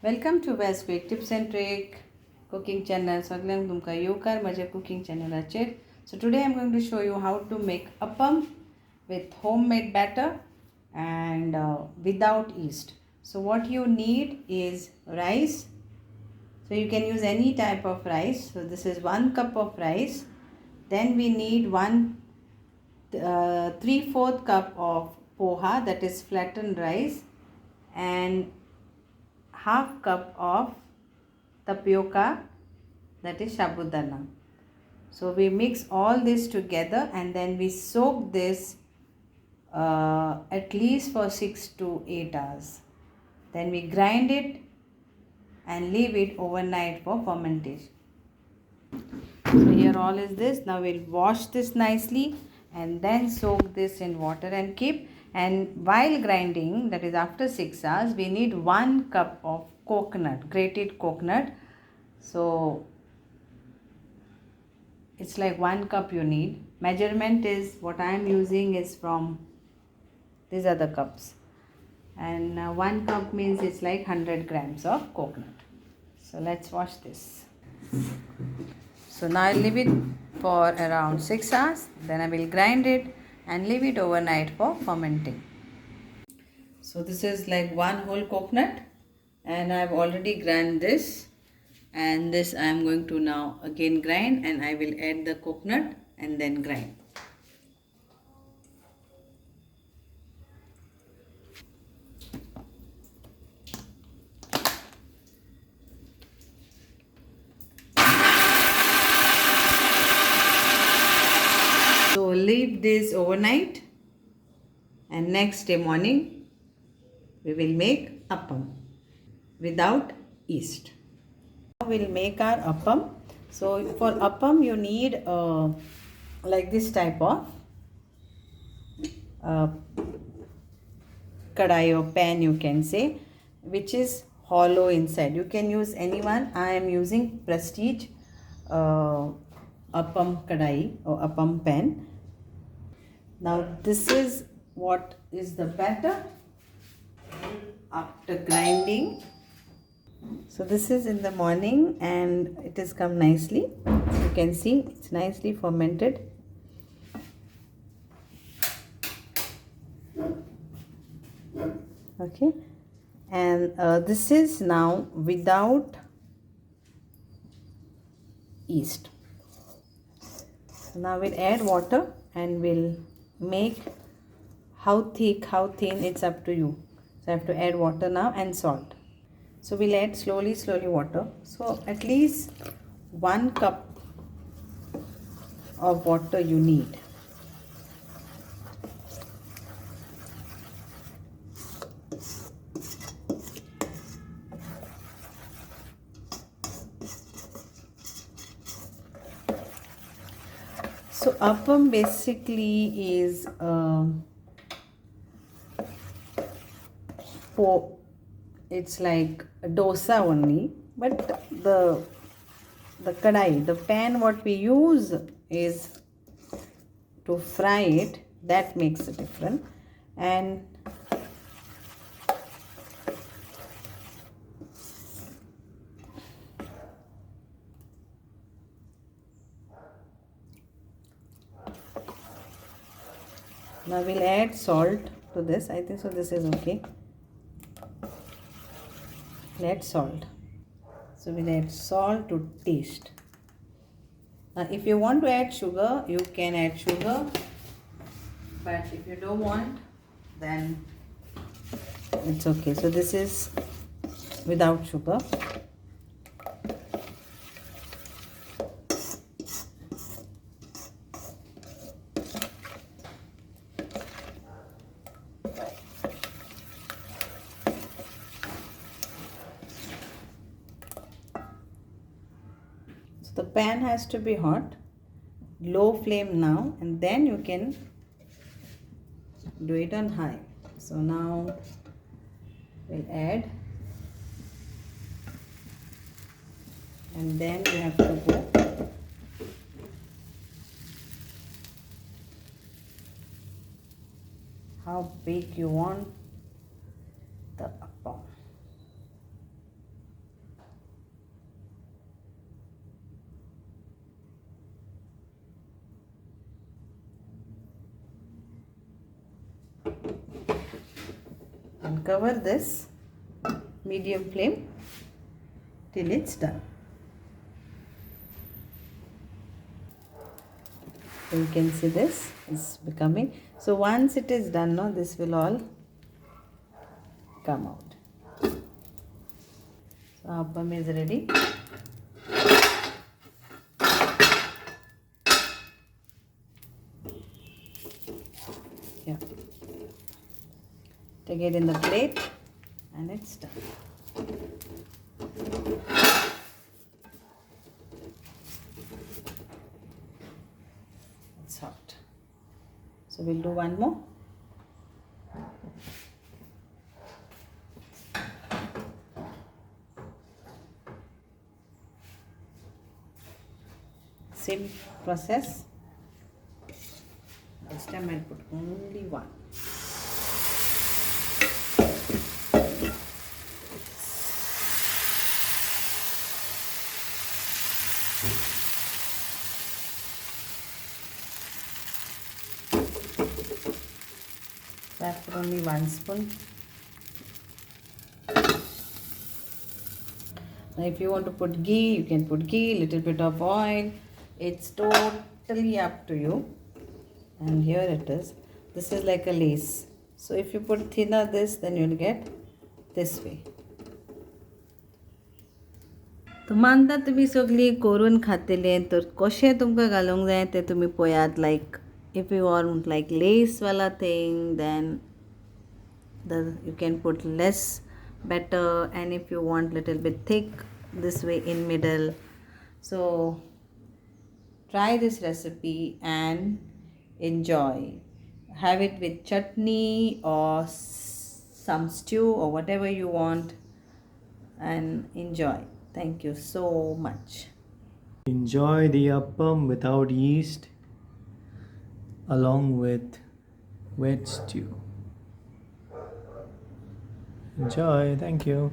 Welcome to best quick tips and trick cooking channel. सगळ्यांक तुमकां येवकार म्हज्या कुकिंग चॅनलाचेर. So today I am going to show you how to make appam with homemade batter and without yeast. So what you need is rice. So you can use any type of rice. So this is 1 cup of rice. Then we need 3/4 cup of poha, that is flattened rice, and half cup of tapioca, that is sabudana. So we mix all this together and then we soak this at least for 6 to 8 hours. Then we grind it and leave it overnight for fermentation. So here all is this. Now we'll wash this nicely and then soak this in water and keep. And while grinding, that is after 6 hours, we need 1 cup of coconut, grated coconut. So it's like 1 cup you need. Measurement is what I am using is from these are the cups, and 1 cup means it's like 100 grams of coconut. So let's wash this. So now I'll leave it for around 6 hours. Then I will grind it and leave it overnight for fermenting. So this is like 1 whole coconut and I've already grind this, and this I am going to now again grind, and I will add the coconut and then grind. So leave this overnight and next day morning we will make appam without yeast. Now we'll make our appam. So for appam you need like this type of kadai or pan, you can say, which is hollow inside. You can use any one. I am using Prestige appam kadai or appam pan. Now this is what is the batter after grinding. So this is in the morning and it has come nicely. You can see it's nicely fermented. Okay, and this is now without yeast. Now we'll add water and we'll make how thick, how thin, it's up to you. So I have to add water now and salt. So we'll add slowly water. So at least 1 cup of water you need. So appam basically is it's like a dosa only, but the kadai, the pan what we use is to fry it. That makes a difference. And now we'll add salt to this. I think so this is okay. Add salt. So we'll add salt to taste. Now if you want to add sugar, you can add sugar, but if you don't want, then it's okay. So this is without sugar. The pan has to be hot, low flame now, and then you can do it on high. So now we'll add, and then you have to go how big you want the appam. and cover this medium flame till it's done. So you can see this is becoming. So once it is done, no, this will all come out. So appam is ready. Yeah. Take it in the plate and it's done. It's hot. So we'll do one more. Same process. This time I'll put only one. So I put only 1 spoon. Now if you want to put ghee, you can put ghee, little bit of oil. It's totally up to you. And here it is. This is like a lace. So if you put thinner this, then you'll get this way. तुमांता तुम्ही सगळी करून खातले तर कशें तुमकां घालूंक जाय ते तुम्ही पळयात. Like if you want like less वाला thing then you can put less better, and if you want little bit thick, this way in middle. So try this recipe and enjoy. Have it with chutney or some stew or whatever you want, and enjoy. Thank you so much. Enjoy the appam without yeast along with wet stew. Enjoy. Thank you.